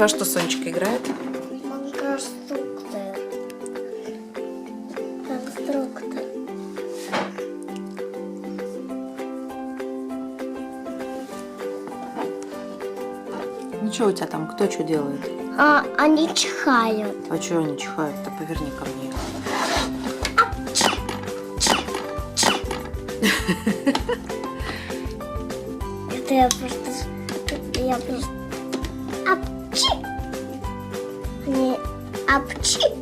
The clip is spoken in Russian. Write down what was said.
Во что Сонечка играет? Конструктор. Конструктор. Ну что у тебя там? Кто что делает? Они чихают. А что они чихают-то? Поверни ко мне. Это я просто... Апчи! Они апчи!